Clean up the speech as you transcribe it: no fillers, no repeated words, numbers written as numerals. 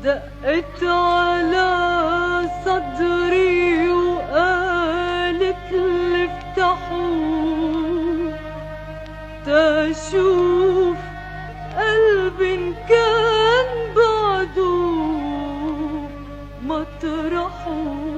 دقت على صدري وقالت لي افتحوا تشوف قلبي إن كان بعده مطرحه.